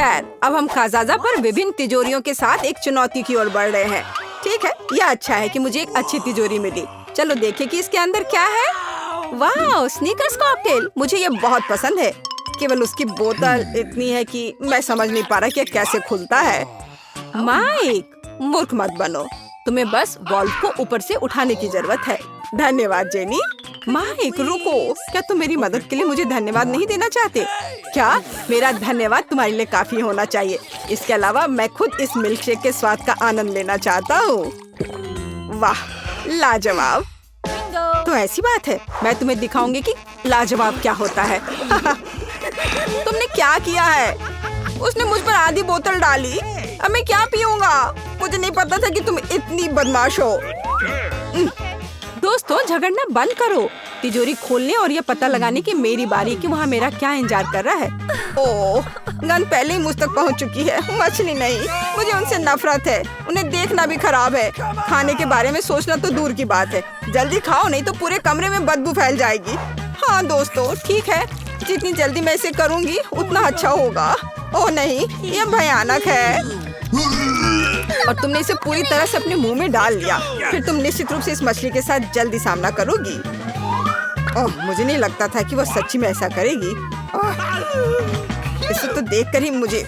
खैर, अब हम खाजाजा पर विभिन्न तिजोरियों के साथ एक चुनौती की ओर बढ़ रहे हैं। ठीक है, यह अच्छा है कि मुझे एक अच्छी तिजोरी मिली। चलो देखें कि इसके अंदर क्या है। वाह, स्नीकर्स कॉकटेल, मुझे ये बहुत पसंद है। केवल उसकी बोतल इतनी है कि मैं समझ नहीं पा रहा कि कैसे खुलता है। माइक, मूर्ख मत बनो, तुम्हें बस वॉल्व को ऊपर से उठाने की जरूरत है। धन्यवाद जेनी। माइक रुको, क्या तुम मेरी मदद के लिए मुझे धन्यवाद नहीं देना चाहते? क्या मेरा धन्यवाद तुम्हारे लिए काफी होना चाहिए। इसके अलावा मैं खुद इस मिल्क शेक के स्वाद का आनंद लेना चाहता हूँ। वाह, लाजवाब। तो ऐसी बात है, मैं तुम्हें दिखाऊंगी कि लाजवाब क्या होता है। तुमने क्या किया है? उसने मुझ पर आधी बोतल डाली। अब मैं क्या पीऊंगा? मुझे नहीं पता था कि तुम इतनी बदमाश हो। दोस्तों, झगड़ना बंद करो। तिजोरी खोलने और ये पता लगाने की मेरी बारी कि वहाँ मेरा क्या इंतजार कर रहा है। ओह, गन पहले ही मुझ तक पहुँच चुकी है। मछली नहीं, मुझे उनसे नफरत है। उन्हें देखना भी खराब है। खाने के बारे में सोचना तो दूर की बात है। जल्दी खाओ, नहीं तो पूरे कमरे में बदबू फैल जाएगी। हाँ दोस्तों, ठीक है, जितनी जल्दी मैं इसे करूँगी उतना अच्छा होगा। ओह नहीं, यह भयानक है। और तुमने इसे पूरी तरह से अपने मुंह में डाल लिया। फिर तुम निश्चित रूप से इस मछली के साथ जल्दी सामना करोगी। ओह, मुझे नहीं लगता था कि वो सच्ची में ऐसा करेगी। इसे तो देखकर ही मुझे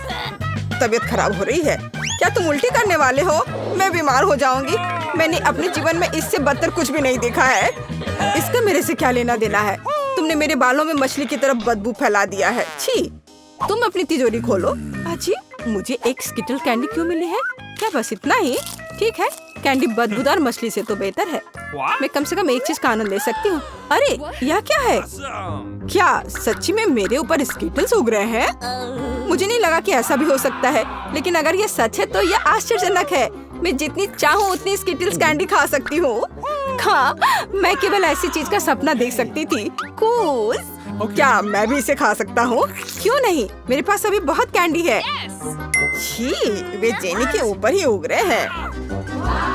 तबीयत खराब हो रही है। क्या तुम उल्टी करने वाले हो? मैं बीमार हो जाऊंगी। मैंने अपने जीवन में इससे बदतर कुछ भी नहीं देखा है। इसका मेरे से क्या लेना देना है? तुमने मेरे बालों में मछली की तरफ बदबू फैला दिया है। छी! तुम अपनी तिजोरी खोलो। अजी, मुझे एक स्किटल कैंडी क्यों मिली है? क्या बस इतना ही? ठीक है, कैंडी बदबूदार मछली से तो बेहतर है। मैं कम से कम एक चीज का आनंद ले सकती हूँ। अरे, यह क्या है? क्या सच्ची में मेरे ऊपर स्किटल्स उग रहे हैं? मुझे नहीं लगा कि ऐसा भी हो सकता है, लेकिन अगर ये सच है तो यह आश्चर्यजनक है। मैं जितनी चाहूँ उतनी स्किटल्स कैंडी खा सकती हूँ। हाँ, मैं केवल ऐसी चीज का सपना देख सकती थी। कूल। क्या मैं भी इसे खा सकता हूँ? क्यों नहीं, मेरे पास अभी बहुत कैंडी है। छी, वे जेनी के ऊपर ही उग रहे हैं।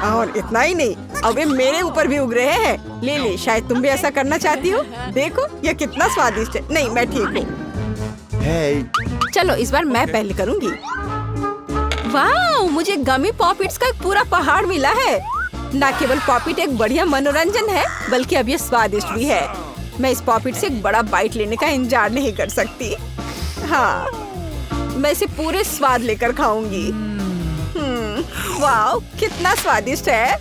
और इतना ही नहीं, अब वे मेरे ऊपर भी उग रहे हैं। ले ले, शायद तुम भी ऐसा करना चाहती हो। देखो, यह कितना स्वादिष्ट है। नहीं, मैं ठीक हूँ। चलो इस बार मैं पहले करूँगी। वाह, मुझे गमी पॉपिट्स का एक पूरा पहाड़ मिला है। न केवल पॉपिट एक बढ़िया मनोरंजन है, बल्कि अब ये स्वादिष्ट भी है। मैं इस पॉपिट से एक बड़ा बाइट लेने का इंतजार नहीं कर सकती। हाँ, मैं इसे पूरे स्वाद लेकर खाऊंगी। वाह, कितना स्वादिष्ट है।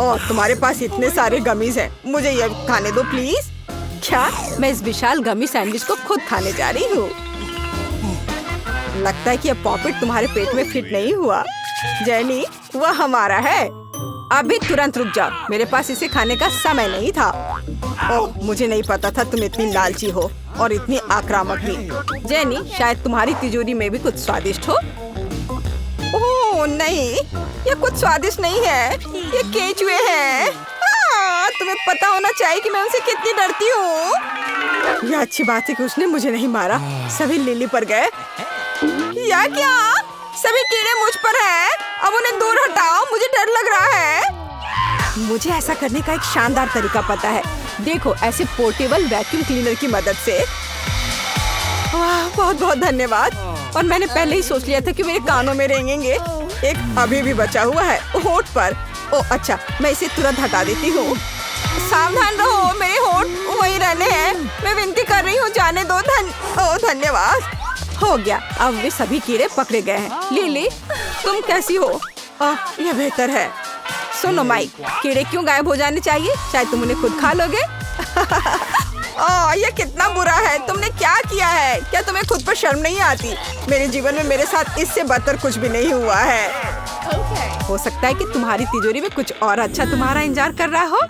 और तुम्हारे पास इतने सारे गमीज हैं। मुझे ये खाने दो प्लीज। क्या मैं इस विशाल गमी सैंडविच को खुद खाने जा रही हूँ? लगता है कि यह पॉपिट तुम्हारे पेट में फिट नहीं हुआ। जेनी, वह हमारा है। अभी तुरंत रुक जाओ, मेरे पास इसे खाने का समय नहीं था। ओह, मुझे नहीं पता था तुम इतनी लालची हो और इतनी आक्रामक भी। जेनी, शायद तुम्हारी तिजोरी में भी कुछ स्वादिष्ट हो। ओह नहीं, ये कुछ स्वादिष्ट नहीं है। ये केचुए हैं। तुम्हें पता होना चाहिए कि मैं उनसे कितनी डरती हूँ। यह अच्छी बात है कि उसने मुझे नहीं मारा। सभी लिली पर गए। या क्या? सभी कीड़े मुझ पर हैं। अब उन्हें दूर हटाओ, मुझे डर लग रहा है। मुझे ऐसा करने का एक शानदार तरीका पता है। देखो, ऐसे पोर्टेबल वैक्यूम क्लीनर की मदद से। वाह, बहुत बहुत धन्यवाद। और मैंने पहले ही सोच लिया था कि मेरे कानों में रेंगेंगे। एक अभी भी बचा हुआ है होठ पर। ओह अच्छा, मैं इसे तुरंत हटा देती हूँ। सावधान रहो, मेरे होठ वही रहने हैं। मैं विनती कर रही हूँ, जाने दो। धन्यवाद। हो गया, अब वे सभी कीड़े पकड़े गए हैं। लिली, तुम कैसी हो? यह बेहतर है। सुनो माइक, कीड़े क्यों गायब हो जाने चाहिए? शायद तुम उन्हें खुद खा लोगे। यह कितना बुरा है। तुमने क्या किया है? क्या तुम्हें खुद पर शर्म नहीं आती? मेरे जीवन में मेरे साथ इससे बदतर कुछ भी नहीं हुआ है। हो सकता है कि तुम्हारी तिजोरी में कुछ और अच्छा तुम्हारा इंतजार कर रहा हो।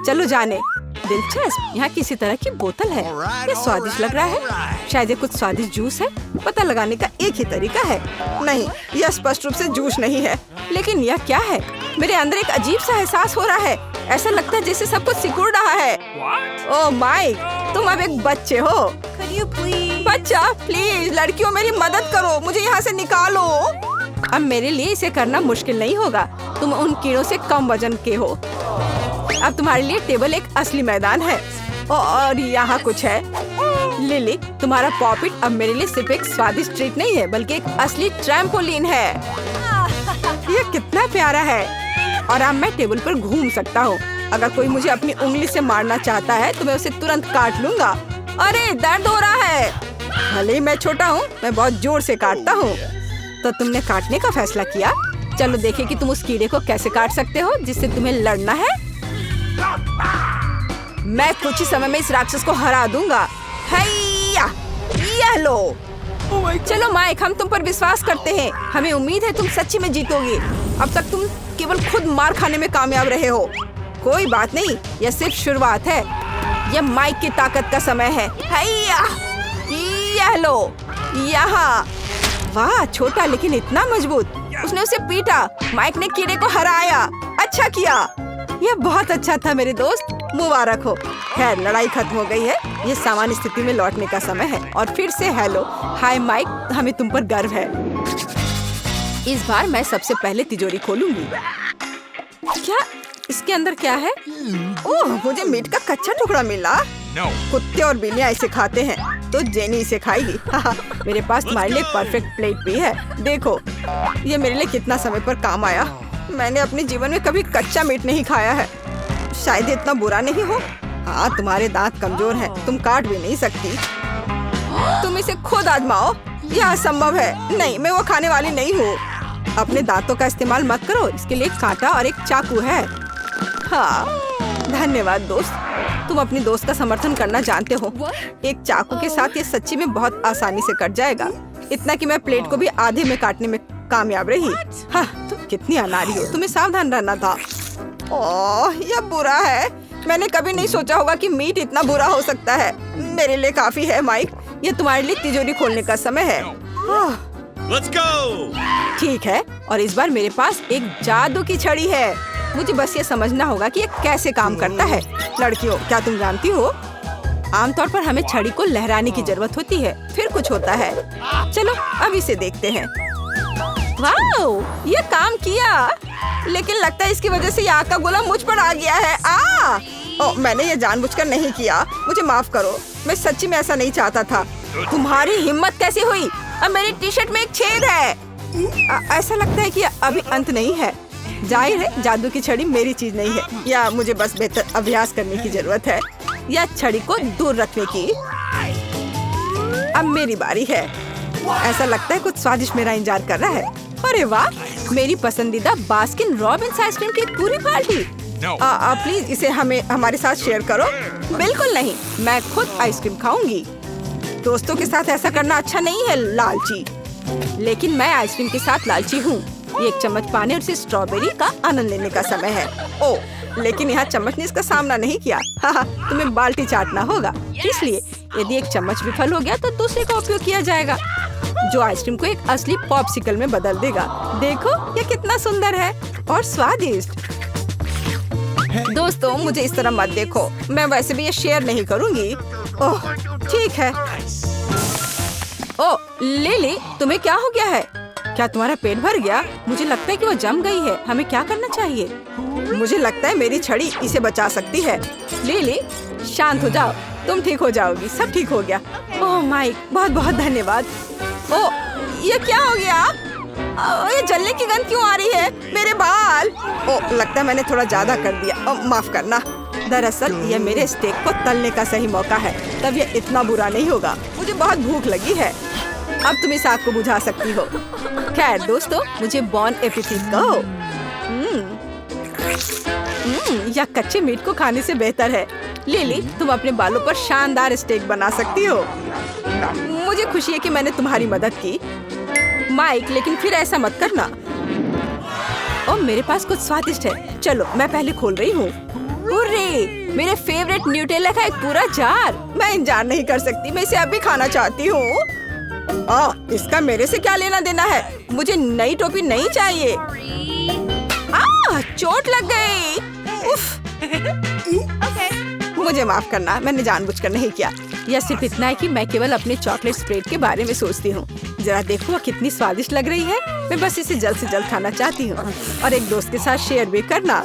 चलो जाने। दिलचस्प, यहाँ किसी तरह की बोतल है। ये स्वादिष्ट लग रहा है। शायद ये कुछ स्वादिष्ट जूस है। पता लगाने का एक ही तरीका है। नहीं, यह स्पष्ट रूप से जूस नहीं है। लेकिन यह क्या है? मेरे अंदर एक अजीब सा एहसास हो रहा है। ऐसा लगता है जैसे सब कुछ सिकुड़ रहा है। ओह माइक, तुम अब एक बच्चे हो। बच्चा, प्लीज लड़कियों मेरी मदद करो, मुझे यहाँ से निकालो। अब मेरे लिए इसे करना मुश्किल नहीं होगा। तुम उन कीड़ों से कम वजन के हो। अब तुम्हारे लिए टेबल एक असली मैदान है। और यहाँ कुछ है। लिली, तुम्हारा पॉपिट अब मेरे लिए सिर्फ एक स्वादिष्ट ट्रीट नहीं है बल्कि एक असली ट्रैम्पोलिन है। ये कितना प्यारा है और अब मैं टेबल पर घूम सकता हूँ। अगर कोई मुझे अपनी उंगली से मारना चाहता है तो मैं उसे तुरंत काट लूंगा। अरे दर्द हो रहा है। भले ही मैं छोटा हूँ, मैं बहुत जोर से काटता हूँ। तो तुमने काटने का फैसला किया। चलो देखें कि तुम उस कीड़े को कैसे काट सकते हो जिससे तुम्हें लड़ना है। मैं कुछ ही समय में इस राक्षस को हरा दूंगा। हैया, ये लो। चलो माइक, हम तुम पर विश्वास करते हैं। हमें उम्मीद है तुम सच्ची में जीतोगे। अब तक तुम केवल खुद मार खाने में कामयाब रहे हो। कोई बात नहीं, यह सिर्फ शुरुआत है। यह माइक की ताकत का समय है। हैया, यह लो, यहाँ। वाह, छोटा लेकिन इतना मजबूत। उसने उसे पीटा। माइक ने कीड़े को हराया। अच्छा किया। यह बहुत अच्छा था मेरे दोस्त, मुबारक हो। खैर, लड़ाई खत्म हो गई है। ये सामान्य स्थिति में लौटने का समय है। और फिर से हेलो, हाय माइक, हमें तुम पर गर्व है। इस बार मैं सबसे पहले तिजोरी खोलूंगी। क्या इसके अंदर क्या है? ओह, मुझे मीट का कच्चा टुकड़ा मिला। कुत्ते और बिल्लियाँ इसे खाते हैं, तो जेनी इसे खाएगी। मेरे पास तुम्हारे लिए परफेक्ट प्लेट भी है। देखो, ये मेरे लिए कितना समय पर काम आया। मैंने अपने जीवन में कभी कच्चा मीट नहीं खाया है। शायद ये इतना बुरा नहीं हो। हाँ, तुम्हारे दांत कमजोर हैं, तुम काट भी नहीं सकती। तुम इसे खुद आजमाओ। यह असंभव है। नहीं, मैं वो खाने वाली नहीं हूँ। अपने दांतों का इस्तेमाल मत करो। इसके लिए एक कांटा और एक चाकू है। हाँ, धन्यवाद दोस्त। तुम अपनी दोस्त का समर्थन करना जानते हो। एक चाकू के साथ ये सच्ची में बहुत आसानी से कट जाएगा। इतना कि मैं प्लेट को भी आधे में काटने में कामयाब रही। हाँ, तुम कितनी अनाड़ी हो। तुम्हें सावधान रहना था। ओह, यह बुरा है। मैंने कभी नहीं सोचा होगा कि मीट इतना बुरा हो सकता है। मेरे लिए काफी है माइक। ये तुम्हारे लिए तिजोरी खोलने का समय है। Let's go! ठीक है, और इस बार मेरे पास एक जादू की छड़ी है। मुझे बस ये समझना होगा कि ये कैसे काम करता है। लड़कियों, क्या तुम जानती हो, आमतौर पर हमें छड़ी को लहराने की जरूरत होती है, फिर कुछ होता है। चलो अब इसे देखते हैं। वाह, ये काम किया। लेकिन लगता है इसकी वजह से ये आग का गोला मुझ पर आ गया है। ओह, मैंने ये जानबूझकर नहीं किया। मुझे माफ करो। मैं सच्ची में ऐसा नहीं चाहता था। तुम्हारी हिम्मत कैसे हुई? अब मेरी टी शर्ट में एक छेद है। ऐसा लगता है कि अभी अंत नहीं है। जाहिर है जादू की छड़ी मेरी चीज नहीं है, या मुझे बस बेहतर अभ्यास करने की जरूरत है या छड़ी को दूर रखने की। अब मेरी बारी है। ऐसा लगता है कुछ स्वादिष्ट मेरा इंतजार कर रहा है। अरे वाह, मेरी पसंदीदा बास्किन रॉबिन्स आइसक्रीम की पूरी बाल्टी। प्लीज इसे हमारे साथ शेयर करो। बिल्कुल नहीं, मैं खुद आइसक्रीम खाऊंगी। दोस्तों के साथ ऐसा करना अच्छा नहीं है, लालची। लेकिन मैं आइसक्रीम के साथ लालची हूँ। एक चम्मच पाने और इसे स्ट्रॉबेरी का आनंद लेने का समय है। ओह, लेकिन यहाँ चम्मच ने इसका सामना नहीं किया। हाँ, तुम्हें बाल्टी चाटना होगा। इसलिए यदि एक चम्मच विफल हो गया तो दूसरे का उपयोग किया जाएगा, जो आइसक्रीम को एक असली पॉप्सिकल में बदल देगा। देखो, ये कितना सुंदर है और स्वादिष्ट। दोस्तों, मुझे इस तरह मत देखो। मैं वैसे भी ये शेयर नहीं करूँगी। ओह, ठीक है। ओह, लिली, तुम्हें क्या हो गया है? क्या तुम्हारा पेट भर गया? मुझे लगता है कि वो जम गई है। हमें क्या करना चाहिए? मुझे लगता है मेरी छड़ी इसे बचा सकती है। लिली, शांत हो जाओ, तुम ठीक हो जाओगी। सब ठीक हो गया। ओह माइक, बहुत बहुत धन्यवाद। ओह, ये क्या हो गया? ये जलने की गंध क्यों आ रही है? मेरे बाल। ओह, लगता है मैंने थोड़ा ज्यादा कर दिया। माफ करना। दरअसल ये मेरे स्टेक को तलने का सही मौका है, तब ये इतना बुरा नहीं होगा। मुझे बहुत भूख लगी है। अब तुम इस आग को बुझा सकती हो। खैर दोस्तों, मुझे बॉन एपेटिट कहो। यह कच्चे मीट को खाने से बेहतर है। लिली, तुम अपने बालों पर शानदार स्टेक बना सकती हो। मुझे खुशी है कि मैंने तुम्हारी मदद की माइक, लेकिन फिर ऐसा मत करना। और मेरे पास कुछ स्वादिष्ट है। चलो, मैं पहले खोल रही हूँ। मेरे फेवरेट न्यूटेला का एक पूरा जार। मैं इंतजार नहीं कर सकती। मैं इसे अभी खाना चाहती हूँ। इसका मेरे से क्या लेना देना है? मुझे नई टोपी नहीं चाहिए। चोट लग गई। मुझे माफ करना, मैंने जानबूझकर नहीं किया। यह सिर्फ इतना है कि मैं केवल अपने चॉकलेट स्प्रेड के बारे में सोचती हूँ। जरा देखो, कितनी स्वादिष्ट लग रही है। मैं बस इसे जल्द से जल्द खाना चाहती हूँ और एक दोस्त के साथ शेयर भी करना।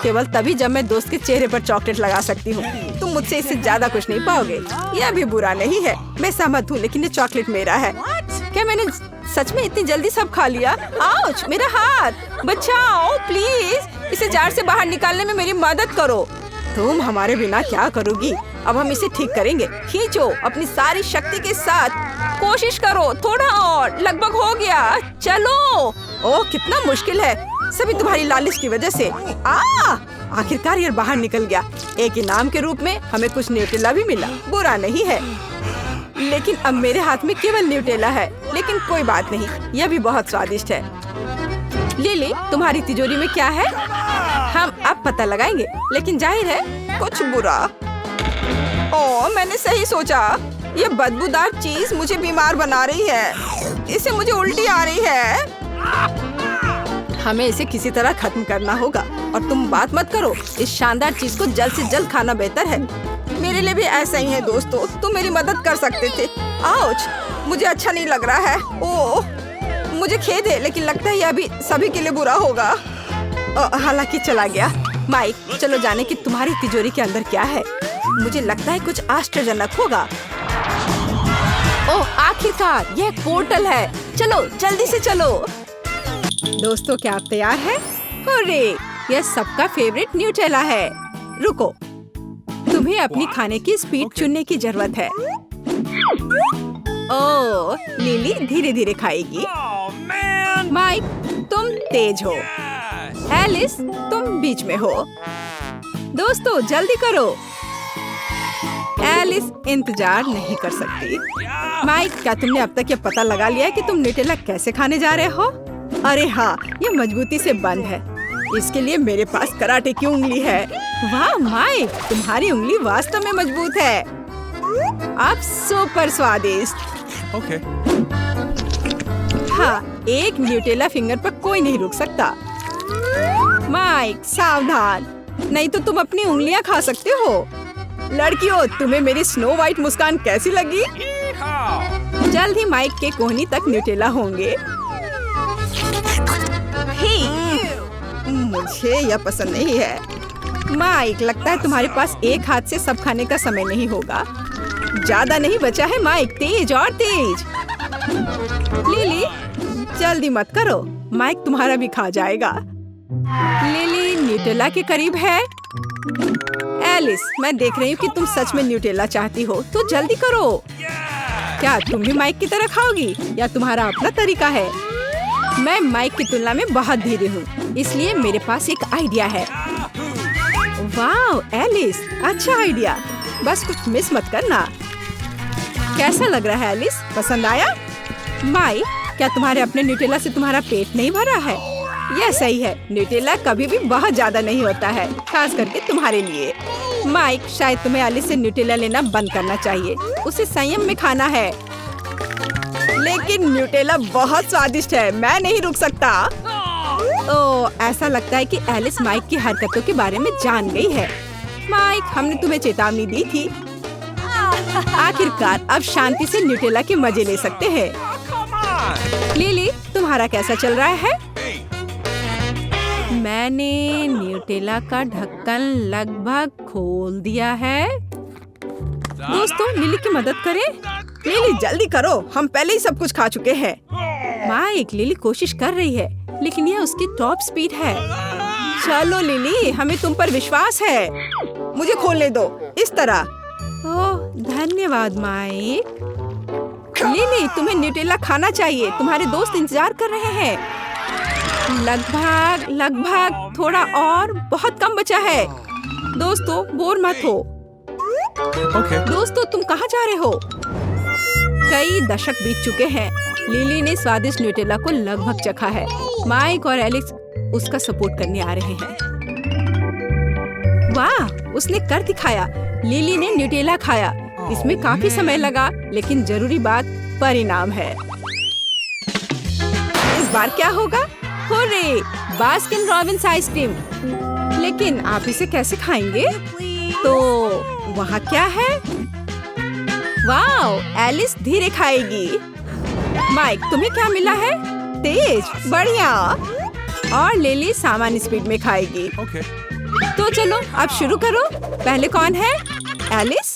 केवल तभी जब मैं दोस्त के चेहरे पर चॉकलेट लगा सकती हूँ। तुम मुझसे इससे ज्यादा कुछ नहीं पाओगे। यह भी बुरा नहीं है, मैं सहमत हूँ, लेकिन ये चॉकलेट मेरा है। क्या मैंने सच में इतनी जल्दी सब खा लिया? आउच, मेरा हाथ, बचाओ प्लीज। इसे जार से बाहर निकालने में मेरी मदद करो। तुम हमारे बिना क्या करोगी? अब हम इसे ठीक करेंगे। खींचो अपनी सारी शक्ति के साथ, कोशिश करो, थोड़ा और, लगभग हो गया। चलो। ओह, कितना मुश्किल है, सभी तुम्हारी लालिश की वजह से। आखिरकार ये बाहर निकल गया। एक इनाम के रूप में हमें कुछ न्यूटेला भी मिला, बुरा नहीं है। लेकिन अब मेरे हाथ में केवल न्यूटेला है, लेकिन कोई बात नहीं, यह भी बहुत स्वादिष्ट है। लिली, तुम्हारी तिजोरी में क्या है? हम अब पता लगाएंगे, लेकिन जाहिर है कुछ बुरा। ओह, मैंने सही सोचा। ये बदबूदार चीज मुझे बीमार बना रही है। इससे मुझे उल्टी आ रही है। हमें इसे किसी तरह खत्म करना होगा। और तुम बात मत करो, इस शानदार चीज को जल्द से जल्द खाना बेहतर है। मेरे लिए भी ऐसा ही है दोस्तों, तुम मेरी मदद कर सकते थे। आउच, मुझे अच्छा नहीं लग रहा है। ओह, मुझे खेद है, लेकिन लगता है यह अभी सभी के लिए बुरा होगा। हालांकि चला गया। माइक, चलो जाने कि तुम्हारी तिजोरी के अंदर क्या है। मुझे लगता है कुछ आश्चर्यजनक होगा। ओह, आखिरकार यह एक पोर्टल है। चलो जल्दी से चलो। दोस्तों, क्या आप तैयार हैं? हुर्रे, यह सबका फेवरेट न्यूटेला है। रुको, तुम्हें अपनी खाने की स्पीड चुनने की जरूरत है। ओह, लिली धीरे धीरे खाएगी। माइक, तुम तेज हो। एलिस, तुम बीच में हो। दोस्तों, जल्दी करो। एलिस इंतजार नहीं कर सकती। माइक, क्या तुमने अब तक ये पता लगा लिया है कि तुम न्यूटेला कैसे खाने जा रहे हो? अरे हाँ, ये मजबूती से बंद है। इसके लिए मेरे पास कराटे की उंगली है। वाह माइक, तुम्हारी उंगली वास्तव में मजबूत है। आप सुपर स्वादिष्ट। Okay. हाँ, एक न्यूटेला फिंगर पर कोई नहीं रुक सकता। माइक, सावधान, नहीं तो तुम अपनी उंगलियां खा सकते हो। लड़कियों, तुम्हें मेरी स्नो वाइट मुस्कान कैसी लगी? जल्द ही माइक के कोहनी तक न्यूटेला होंगे। मुझे यह पसंद नहीं है। माइक, लगता है तुम्हारे पास एक हाथ से सब खाने का समय नहीं होगा। ज्यादा नहीं बचा है माइक, तेज और तेज। लिली, जल्दी मत करो, माइक तुम्हारा भी खा जाएगा। लिली न्यूटेला के करीब है। एलिस, मैं देख रही हूँ कि तुम सच में न्यूटेला चाहती हो, तो जल्दी करो। क्या तुम भी माइक की तरह खाओगी या तुम्हारा अपना तरीका है? मैं माइक की तुलना में बहुत धीरे हूँ, इसलिए मेरे पास एक आइडिया है। वाह एलिस, अच्छा आइडिया, बस कुछ मिस मत करना। कैसा लग रहा है एलिस, पसंद आया? माइक, क्या तुम्हारे अपने न्यूटेला से तुम्हारा पेट नहीं भरा है? यह सही है, न्यूटेला कभी भी बहुत ज्यादा नहीं होता है, खास करके तुम्हारे लिए। माइक, शायद तुम्हें एलिस से न्यूटेला लेना बंद करना चाहिए, उसे संयम में खाना है। लेकिन न्यूटेला बहुत स्वादिष्ट है, मैं नहीं रुक सकता। ओह, ऐसा लगता है कि एलिस माइक की हरकतों के बारे में जान गई है। माइक, हमने तुम्हें चेतावनी दी थी। आखिरकार अब शांति से न्यूटेला के मजे ले सकते हैं। लिली, तुम्हारा कैसा चल रहा है? मैंने न्यूटेला का ढक्कन लगभग खोल दिया है। दोस्तों, लिली की मदद करें। लिली, जल्दी करो, हम पहले ही सब कुछ खा चुके हैं। माइक, लिली कोशिश कर रही है, लेकिन यह उसकी टॉप स्पीड है। चलो लिली, हमें तुम पर विश्वास है। मुझे खोलने दो, इस तरह। ओह, धन्यवाद माइक। लिली, तुम्हें न्यूटेला खाना चाहिए, तुम्हारे दोस्त इंतजार कर रहे हैं। लगभग, थोड़ा और, बहुत कम बचा है। दोस्तों, बोर मत हो। Okay. दोस्तों, तुम कहाँ जा रहे हो? कई दशक बीत चुके हैं। लिली ने स्वादिष्ट न्यूटेला को लगभग चखा है। माइक और एलिस उसका सपोर्ट करने आ रहे हैं। वाह, उसने कर दिखाया। लिली ने न्यूटेला खाया। इसमें काफी समय लगा, लेकिन जरूरी बात परिणाम है। इस बार क्या होगा? Hurray, Baskin Robbins ice cream. लेकिन आप इसे कैसे खाएंगे? तो वहाँ क्या है? वाह, एलिस धीरे खाएगी। माइक, तुम्हें क्या मिला है? तेज, बढ़िया। और लिली सामान्य स्पीड में खाएगी। Okay. तो चलो अब शुरू करो। पहले कौन है? एलिस,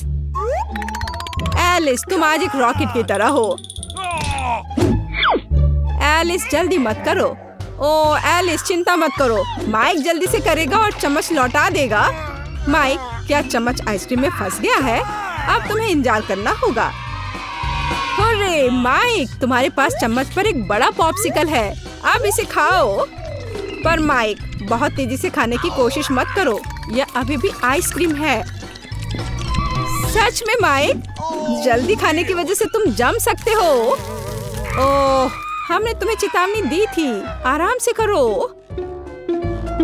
एलिस तुम आज एक रॉकेट की तरह हो। एलिस जल्दी मत करो। ओ एलिस चिंता मत करो, माइक जल्दी से करेगा और चम्मच लौटा देगा। माइक, क्या चम्मच आइसक्रीम में फंस गया है? अब तुम्हें इंतजार करना होगा। अरे माइक, तुम्हारे पास चम्मच पर एक बड़ा पॉप्सिकल है, अब इसे खाओ। पर माइक, बहुत तेजी से खाने की कोशिश मत करो, यह अभी भी आइसक्रीम है। सच में माइक, जल्दी खाने की वजह से तुम जम सकते हो। ओह, हमने तुम्हें चेतावनी दी थी, आराम से करो।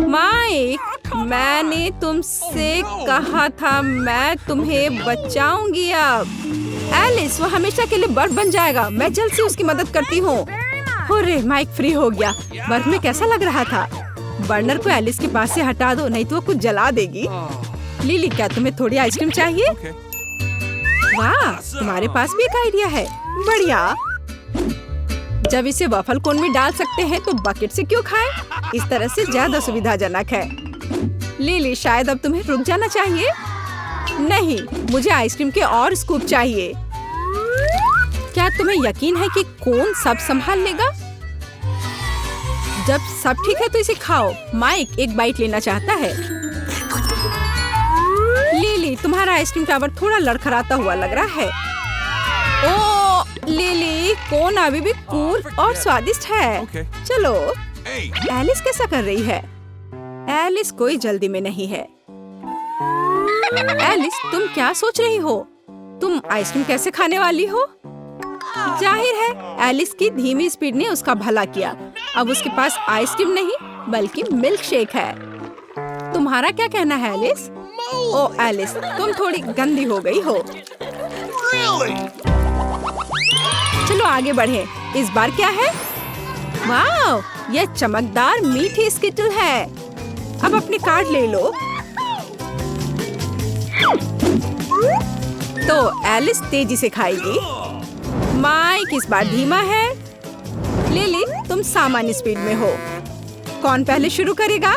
माइक, मैंने तुमसे कहा था मैं तुम्हें बचाऊंगी। अब एलिस वो हमेशा के लिए बर्फ बन जाएगा, मैं जल्द से उसकी मदद करती हूँ। अरे माइक फ्री हो गया। बर्फ में कैसा लग रहा था? बर्नर को एलिस के पास से हटा दो, नहीं तो वो कुछ जला देगी। लिली, क्या तुम्हें थोड़ी आइसक्रीम चाहिए? Okay. वाह, तुम्हारे पास भी एक आइडिया है, बढ़िया। जब इसे वफल कोन में डाल सकते हैं तो बकेट से क्यों खाएं? इस तरह से ज्यादा सुविधाजनक है। लिली, शायद अब तुम्हें रुक जाना चाहिए। नहीं, मुझे आइसक्रीम के और स्कूप चाहिए। क्या तुम्हें यकीन है कि कोन सब संभाल लेगा? जब सब ठीक है तो इसे खाओ। माइक एक बाइट लेना चाहता है। लिली, तुम्हारा आइसक्रीम टावर थोड़ा लड़खड़ाता हुआ लग रहा है। ओ लिली, कोन अभी भी कूल और स्वादिष्ट है। Okay. चलो। Hey. एलिस कैसा कर रही है? एलिस कोई जल्दी में नहीं है। एलिस, तुम क्या सोच रही हो? तुम आइसक्रीम कैसे खाने वाली हो? जाहिर है एलिस की धीमी स्पीड ने उसका भला किया। अब उसके पास आइसक्रीम नहीं बल्कि मिल्क शेक है। तुम्हारा क्या कहना है एलिस? ओ एलिस, तुम थोड़ी गंदी हो गई हो। चलो आगे बढ़े। इस बार क्या है? वाह, यह चमकदार मीठी स्किटल है। अब अपनी कार्ड ले लो। तो एलिस तेजी से खाएगी। माइक इस बार धीमा है। लिली, तुम सामान्य स्पीड में हो। कौन पहले शुरू करेगा?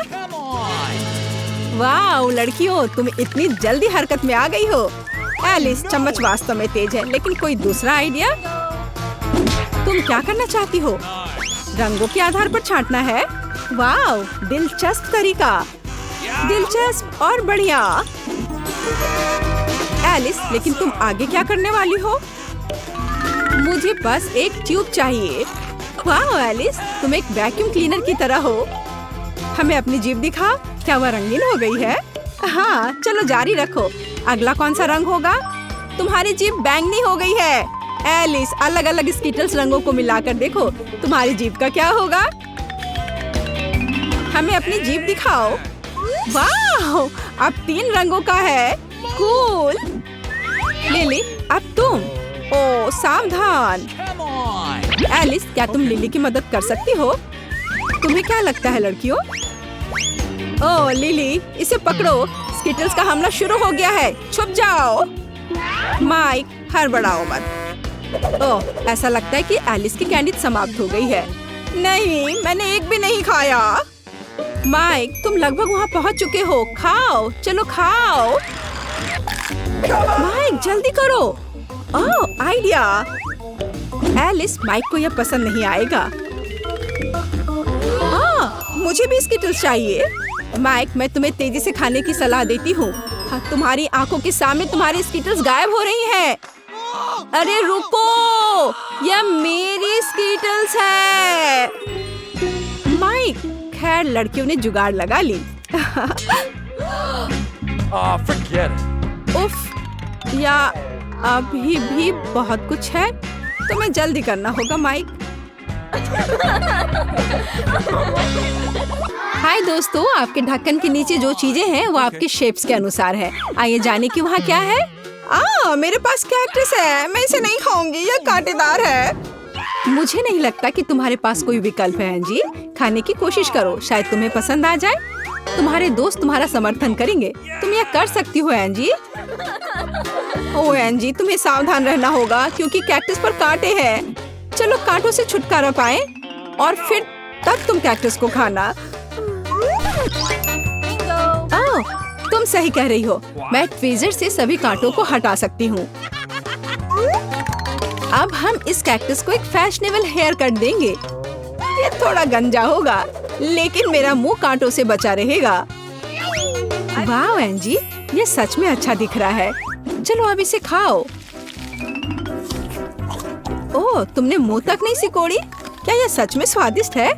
वाह लड़कियों, तुम इतनी जल्दी हरकत में आ गई हो। एलिस, चम्मच वास्तव में तेज है, लेकिन कोई दूसरा आइडिया? तुम क्या करना चाहती हो? रंगों के आधार पर छांटना है? वाह, दिलचस्प तरीका। दिलचस्प और बढ़िया। एलिस, लेकिन तुम आगे क्या करने वाली हो? मुझे बस एक ट्यूब चाहिए। वाह एलिस, तुम एक वैक्यूम क्लीनर की तरह हो। हमें अपनी जीभ दिखा, क्या वह रंगीन हो गई है? हाँ, चलो जारी रखो। अगला कौन सा रंग होगा? तुम्हारी जीभ बैंगनी हो गई है। एलिस, अलग अलग स्किटल्स रंगों को मिलाकर देखो, तुम्हारी जीभ का क्या होगा? हमें अपनी जीभ दिखाओ। वाह, अब 3 रंगों का है। कूल। लिली, अब तुम। ओ सावधान। एलिस, क्या तुम लिली की मदद कर सकती हो? तुम्हें क्या लगता है लड़कियों? ओ लिली, इसे पकड़ो, स्किटल्स का हमला शुरू हो गया है, छुप जाओ। माइक, हड़बड़ाओ मत। ओह, ऐसा लगता है कि एलिस की कैंडी समाप्त हो गई है। नहीं, मैंने एक भी नहीं खाया। माइक, तुम लगभग वहाँ पहुँच चुके हो, खाओ, चलो खाओ। माइक जल्दी करो। ओह, आइडिया। एलिस, माइक को यह पसंद नहीं आएगा। मुझे भी स्किटल्स चाहिए। माइक, मैं तुम्हें तेजी से खाने की सलाह देती हूँ। तुम्हारी आंखों के सामने तुम्हारी स्किटल्स गायब हो रही हैं। अरे रुको, यह मेरी स्किटल्स है। माइक, खैर लड़कियों ने जुगाड़ लगा ली। Forget it. उफ, या अभी भी बहुत कुछ है, तुम्हें जल्दी करना होगा माइक। हाय दोस्तों, आपके ढक्कन के नीचे जो चीजें हैं वो आपके शेप्स के अनुसार है। आइए जाने कि वहाँ क्या है। मेरे पास कैक्टस है, मैं इसे नहीं खाऊंगी, यह कांटेदार है। मुझे नहीं लगता कि तुम्हारे पास कोई विकल्प है एंजी। खाने की कोशिश करो, शायद तुम्हें पसंद आ जाए। तुम्हारे दोस्त तुम्हारा समर्थन करेंगे, तुम यह कर सकती हो एंजी। ओह एंजी, तुम्हें सावधान रहना होगा क्योंकि कैक्टस पर कांटे हैं। चलो कांटों से छुटकारा पाएं और फिर तब तुम कैक्टस को खाना। ओह, तुम सही कह रही हो। मैं ट्वीजर से सभी कांटों को हटा सकती हूँ। अब हम इस कैक्टस को एक फैशनेबल हेयर कट देंगे। ये थोड़ा गंजा होगा, लेकिन मेरा मुंह कांटों से बचा रहेगा। वाह एंजी, ये सच में अच्छा दिख रहा है। चलो अब इसे खाओ। ओह, तुमने मुंह तक नहीं सिकोड़ी? क्या यह सच में स्वादिष्ट है?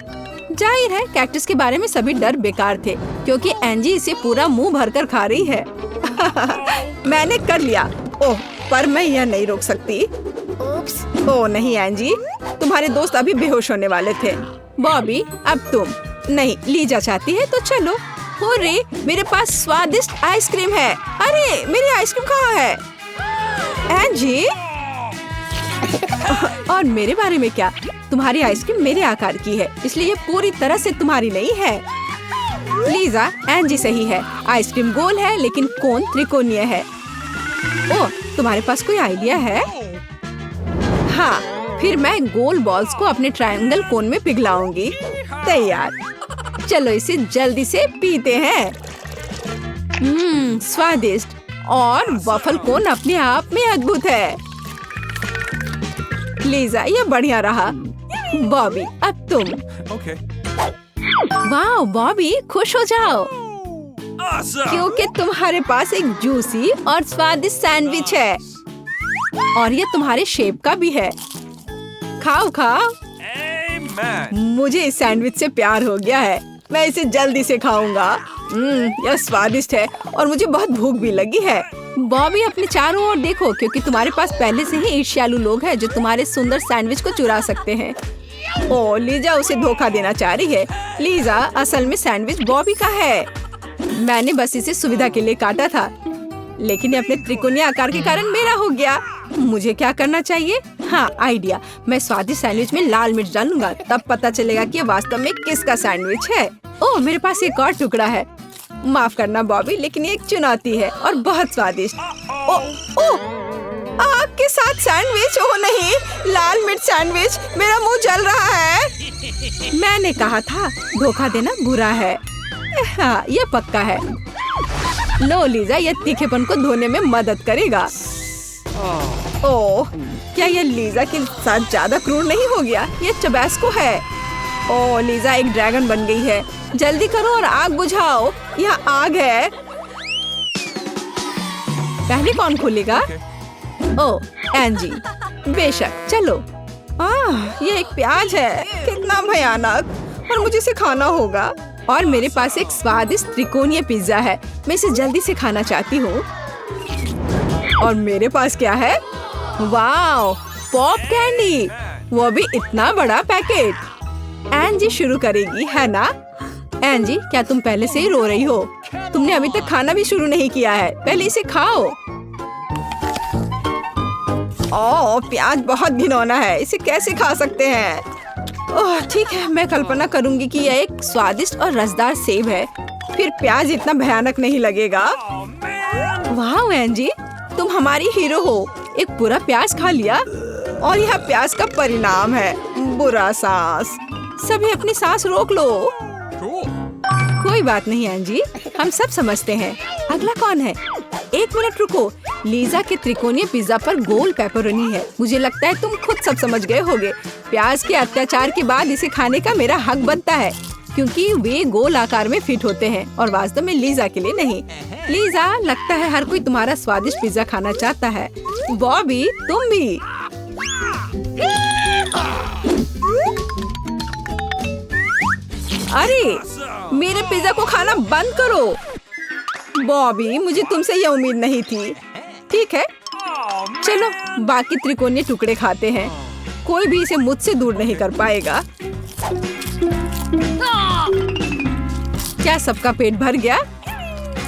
जाहिर है कैक्टस के बारे में सभी डर बेकार थे, क्योंकि एंजी इसे पूरा मुंह भरकर खा रही है। मैंने कर लिया। ओह, पर मैं यह नहीं रोक सकती। ओह नहीं एंजी, तुम्हारे दोस्त अभी बेहोश होने वाले थे। बॉबी, अब तुम। नहीं, लीजा चाहती है तो चलो। रे, मेरे पास स्वादिष्ट आइसक्रीम है। अरे, मेरी आइसक्रीम कहाँ है? एंजी? और मेरे बारे में क्या? तुम्हारी आइसक्रीम मेरे आकार की है, इसलिए ये पूरी तरह से तुम्हारी नहीं है। लीजा, एंजी सही है। आइसक्रीम गोल है, लेकिन कोन त्रिकोणीय है। ओह, तुम्हारे पास कोई आइडिया है? हाँ, फिर मैं गोल बॉल्स को अपने ट्रायंगल कोन में पिघलाऊंगी। तैयार। चलो इसे जल्दी से पीते हैं। स्वादिष्ट और वॉफल कोन अपने आप में अद्भुत है। लीजा, ये बढ़िया रहा। बॉबी, अब तुम। Okay. वाह बॉबी, खुश हो जाओ, Awesome. क्योंकि तुम्हारे पास एक जूसी और स्वादिष्ट सैंडविच है, और ये तुम्हारे शेप का भी है। खाओ खाओ। Amen. मुझे इस सैंडविच से प्यार हो गया है। मैं इसे जल्दी से खाऊंगा। यह स्वादिष्ट है और मुझे बहुत भूख भी लगी है। बॉबी, अपने चारों ओर देखो, क्योंकि तुम्हारे पास पहले से ही ईर्ष्यालु लोग हैं जो तुम्हारे सुंदर सैंडविच को चुरा सकते हैं। ओह, लीजा उसे धोखा देना चाह रही है। लीजा, असल में सैंडविच बॉबी का है। मैंने बस इसे सुविधा के लिए काटा था, लेकिन ये अपने त्रिकोणीय आकार के कारण मेरा हो गया। मुझे क्या करना चाहिए? हाँ, आइडिया। मैं स्वादिष्ट सैंडविच में लाल मिर्च डालूंगा, तब पता चलेगा कि ये वास्तव में किसका सैंडविच है। ओह, मेरे पास एक और टुकड़ा है। माफ करना बॉबी, लेकिन ये एक चुनौती है और बहुत स्वादिष्ट। ओह, आपके साथ सैंडविच? ओह नहीं, लाल मिर्च सैंडविच। मेरा मुंह जल रहा है। मैंने कहा था, धोखा देना बुरा है। हाँ, ये पक्का है। लो लीजा, ये तीखेपन को धोने में मदद करेगा। ओह, क्या ये लीजा के साथ ज्यादा क्रूर नहीं हो गया? ये टबैस्को है। ओह, लीजा एक ड्रैगन बन गई है। जल्दी करो और आग बुझाओ। यहाँ आग है। पहले कौन खोलेगा? ओह, एंजी। बेशक, चलो। ये एक प्याज है। कितना भयानक। और मुझे इसे खाना होगा। और मेरे पास एक स्वादिष्ट त्रिकोणीय पिज्जा है। मैं इसे जल्दी से खाना चाहती हूँ। और मेरे पास क्या है? वाओ, पॉप कैंडी, वो भी इतना बड़ा पैकेट। एंजी शुरू करेगी, है ना? एंजी, क्या तुम पहले से ही रो रही हो? तुमने अभी तक खाना भी शुरू नहीं किया है। पहले इसे खाओ। ओह, प्याज बहुत घिनौना है। इसे कैसे खा सकते हैं? ओह, ठीक है, मैं कल्पना करूंगी कि यह एक स्वादिष्ट और रसदार सेब है। फिर प्याज इतना भयानक नहीं लगेगा। वाह एंजी, तुम हमारी हीरो हो। एक पूरा प्याज खा लिया, और यह प्याज का परिणाम है। बुरा सांस। सभी अपनी सांस रोक लो। Cool. कोई बात नहीं एंजी, हम सब समझते हैं। अगला कौन है? एक मिनट रुको। लीजा के त्रिकोणीय पिज्जा पर गोल पेपरोनी है। मुझे लगता है तुम खुद सब समझ गए होगे। प्याज के अत्याचार के बाद इसे खाने का मेरा हक बनता है, क्योंकि वे गोल आकार में फिट होते हैं और वास्तव में लीजा के लिए नहीं। लीजा, लगता है हर कोई तुम्हारा स्वादिष्ट पिज्जा खाना चाहता है। बॉबी, तुम भी। अरे, मेरे पिज्जा को खाना बंद करो। बॉबी, मुझे तुमसे यह उम्मीद नहीं थी। ठीक है, चलो बाकी त्रिकोणीय टुकड़े खाते हैं। कोई भी इसे मुझसे दूर नहीं कर पाएगा। क्या सबका पेट भर गया?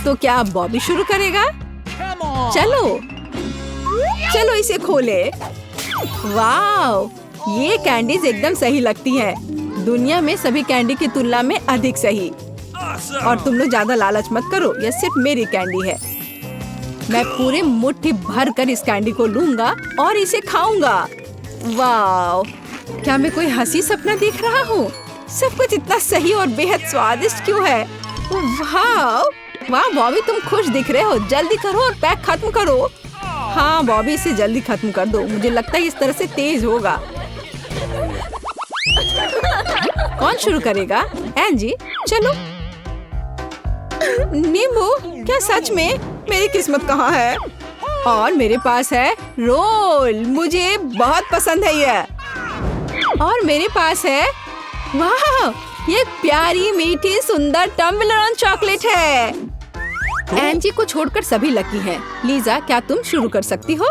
तो क्या अब बॉबी शुरू करेगा? चलो चलो इसे खोले। वाओ, ये कैंडीज एकदम सही लगती हैं। दुनिया में सभी कैंडी की तुलना में अधिक सही। और तुम लोग ज्यादा लालच मत करो, यह सिर्फ मेरी कैंडी है। मैं पूरे मुट्ठी भर कर इस कैंडी को लूंगा और इसे खाऊंगा। वाओ, क्या मैं कोई हंसी सपना देख रहा हूँ? सब कुछ इतना सही और बेहद स्वादिष्ट क्यों है? वाओ, वाह बॉबी, तुम खुश दिख रहे हो। जल्दी करो और पैक खत्म करो। हाँ बॉबी, इसे जल्दी खत्म कर दो। मुझे लगता है इस तरह से तेज होगा। कौन शुरू करेगा? एंजी, चलो। नींबू, क्या सच में? मेरी किस्मत कहाँ है? और मेरे पास है रोल, मुझे बहुत पसंद है ये। और मेरे पास है, वाह, ये प्यारी मीठी सुंदर टम्बलर चॉकलेट है। एंजी को छोड़कर सभी लकी हैं। लीजा, क्या तुम शुरू कर सकती हो?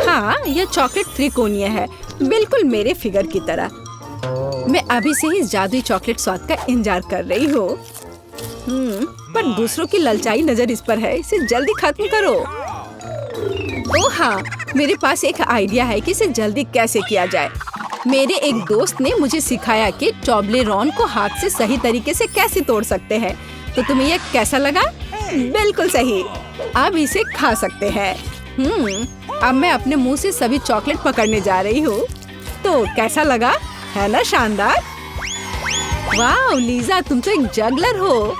हाँ, यह चॉकलेट त्रिकोणीय है, बिल्कुल मेरे फिगर की तरह। मैं अभी से ही जादुई चॉकलेट स्वाद का इंतजार कर रही हूँ। पर दूसरों की ललचाई नजर इस पर है। इसे जल्दी खत्म करो। ओह हाँ, मेरे पास एक आइडिया है कि इसे जल्दी कैसे किया जाए। मेरे एक दोस्त ने मुझे सिखाया कि टॉबलेरोन को हाथ से सही तरीके से कैसे तोड़ सकते हैं। तो तुम्हें यह कैसा लगा? बिल्कुल सही। अब इसे खा सकते हैं। अब मैं अपने मुंह से सभी चॉकलेट पकड़ने जा रही हूँ। तो कैसा लगा? है ना शानदार? वाह लीजा, तुम तो एक जगलर हो।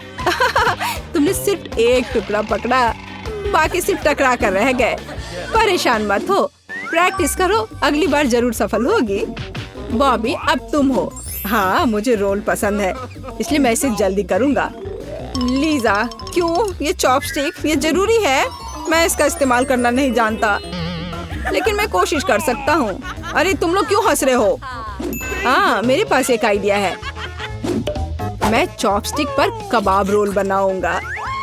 तुमने सिर्फ एक टुकड़ा पकड़ा, बाकी सिर्फ टकरा कर रह गए। परेशान मत हो, प्रैक्टिस करो, अगली बार जरूर सफल होगी। बॉबी, अब तुम हो। हाँ, मुझे रोल पसंद है, इसलिए मैं इसे जल्दी करूँगा। लीजा, क्यों? ये चॉपस्टिक, ये जरूरी है? मैं इसका इस्तेमाल करना नहीं जानता, लेकिन मैं कोशिश कर सकता हूँ। अरे तुम लोग क्यों हंस रहे हो? हाँ, मेरे पास एक आइडिया है। मैं चॉपस्टिक पर कबाब रोल बनाऊंगा।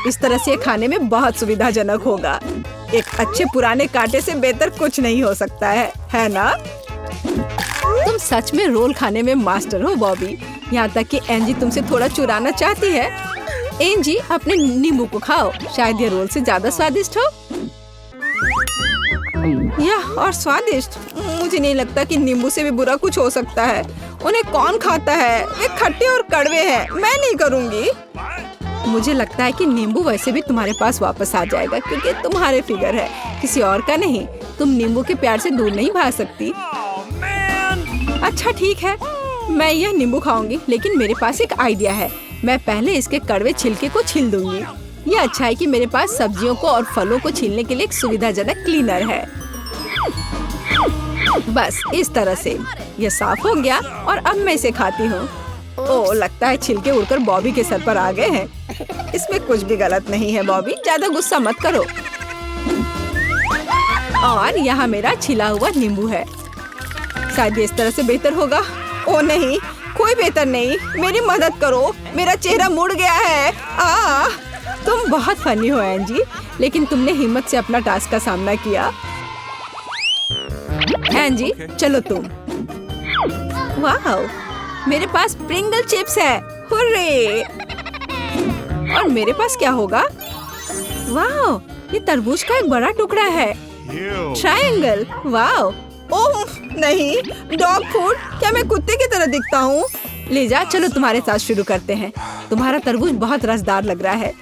इस तरह से खाने में बहुत सुविधाजनक होगा। एक अच्छे पुराने कांटे से बेहतर कुछ नहीं हो सकता है ना? तुम सच में रोल खाने में मास्टर हो बॉबी। यहाँ तक कि एंजी तुमसे थोड़ा चुराना चाहती है। एंजी, अपने नींबू को खाओ, शायद ये रोल से ज्यादा स्वादिष्ट हो। यह और स्वादिष्ट? मुझे नहीं लगता कि नींबू से भी बुरा कुछ हो सकता है। उन्हें कौन खाता है? वे खट्टे और कड़वे हैं। मैं नहीं करूँगी। मुझे लगता है कि नींबू वैसे भी तुम्हारे पास वापस आ जाएगा, क्योंकि तुम्हारे फिगर है, किसी और का नहीं। तुम नींबू के प्यार से दूर नहीं भाग सकती। अच्छा ठीक है, मैं यह नींबू खाऊंगी, लेकिन मेरे पास एक आइडिया है। मैं पहले इसके कड़वे छिलके को छील दूंगी। ये अच्छा है कि मेरे पास सब्जियों को और फलों को छीलने के लिए एक सुविधाजनक क्लीनर है। बस इस तरह से ये साफ हो गया और अब मैं इसे खाती हूँ। ओह, लगता है छिलके उड़कर बॉबी के सर पर आ गए हैं। इसमें कुछ भी गलत नहीं है बॉबी, ज्यादा गुस्सा मत करो। और यहाँ मेरा छिला हुआ नींबू है। शायद इस तरह से बेहतर होगा। ओह नहीं, कोई बेहतर नहीं। मेरी मदद करो, मेरा चेहरा मुड़ गया है। तुम बहुत फनी हो एंजी, लेकिन तुमने हिम्मत से अपना टास्क का सामना किया। एंजी, चलो तुम। वाह, मेरे पास प्रिंगल चिप्स है। हुर्रे! और मेरे पास क्या होगा? वाह, ये तरबूज का एक बड़ा टुकड़ा है। ट्रायंगल। वाह! ओह नहीं, डॉग फूड। क्या मैं कुत्ते की तरह दिखता हूँ? लीजा, चलो तुम्हारे साथ शुरू करते हैं। तुम्हारा तरबूज बहुत रसदार लग रहा है,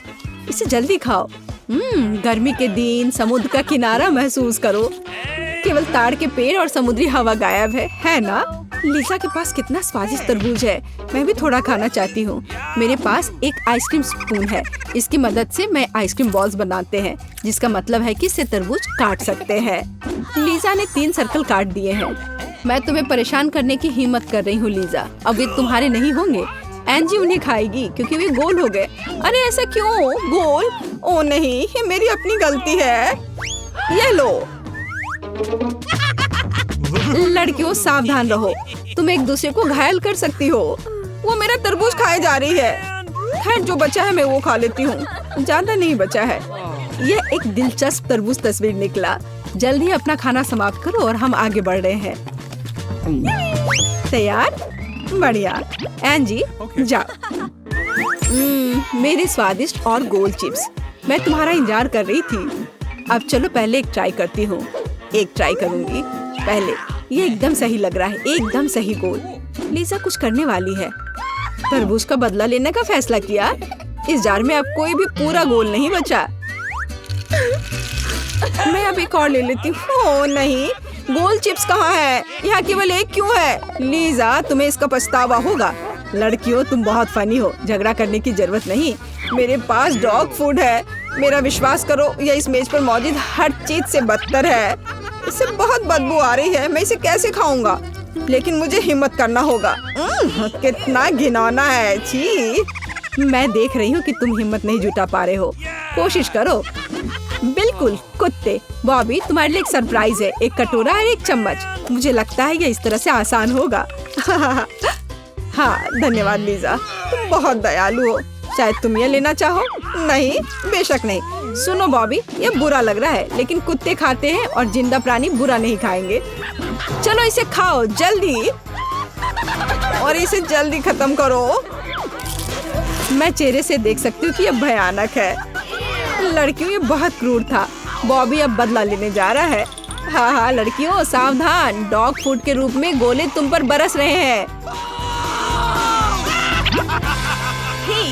इसे जल्दी खाओ। गर्मी के दिन समुद्र का किनारा महसूस करो। केवल ताड़ के पेड़ और समुद्री हवा गायब है ना? लीजा के पास कितना स्वादिष्ट तरबूज है। मैं भी थोड़ा खाना चाहती हूँ। मेरे पास एक आइसक्रीम स्पून है। इसकी मदद से मैं आइसक्रीम बॉल्स बनाते हैं, जिसका मतलब है कि इससे तरबूज काट सकते हैं। लीजा ने 3 सर्कल काट दिए हैं। मैं तुम्हें परेशान करने की हिम्मत कर रही हूँ लीजा। अब वे तुम्हारे नहीं होंगे। एंजी उन्हें खाएगी क्योंकि वे गोल हो गए। अरे ऐसा क्यों? गोल? ओ नहीं, ये मेरी अपनी गलती है। ये लो। लड़कियों, सावधान रहो, तुम एक दूसरे को घायल कर सकती हो। वो मेरा तरबूज खाए जा रही है। खैर, जो बचा है मैं वो खा लेती हूँ, ज्यादा नहीं बचा है। यह एक दिलचस्प तरबूज तस्वीर निकला। जल्दी ही अपना खाना समाप्त करो और हम आगे बढ़ रहे हैं। तैयार? बढ़िया। एंजी, जाओ। मेरे स्वादिष्ट और गोल चिप्स, मैं तुम्हारा इंतजार कर रही थी। अब चलो पहले एक ट्राई करती हूँ। एक ट्राई करूंगी पहले। ये एकदम सही लग रहा है, एकदम सही गोल। लीजा कुछ करने वाली है। तरबूज का बदला लेने का फैसला किया। इस जार में अब कोई भी पूरा गोल नहीं बचा। मैं अब एक और ले लेती हूँ। ओह नहीं, गोल चिप्स कहाँ है? यहाँ केवल एक क्यों है? लीजा, तुम्हें इसका पछतावा होगा। लड़कियों, तुम बहुत फनी हो, झगड़ा करने की जरूरत नहीं। मेरे पास डॉग फूड है। मेरा विश्वास करो, यह इस मेज पर मौजूद हर चीज से बदतर है। इससे बहुत बदबू आ रही है। मैं इसे कैसे खाऊंगा? लेकिन मुझे हिम्मत करना होगा। कितना घिनौना है। छी। मैं देख रही हूँ कि तुम हिम्मत नहीं जुटा पा रहे हो। कोशिश करो। बिल्कुल कुत्ते। बॉबी, तुम्हारे लिए एक सरप्राइज है। एक कटोरा और एक चम्मच। मुझे लगता है ये इस तरह से आसान होगा। हाँ, धन्यवाद लीजा, तुम बहुत दयालु हो। शायद तुम ये लेना चाहो? नहीं, बेशक नहीं। सुनो बॉबी, ये बुरा लग रहा है, लेकिन कुत्ते खाते हैं और जिंदा प्राणी बुरा नहीं खाएंगे। चलो इसे खाओ जल्दी, और इसे जल्दी खत्म करो। मैं चेहरे से देख सकती हूँ कि यह भयानक है। लड़कियों, ये बहुत क्रूर था। बॉबी अब बदला लेने जा रहा है। हाँ, लड़कियों सावधान, डॉग फूड के रूप में गोले तुम पर बरस रहे हैं।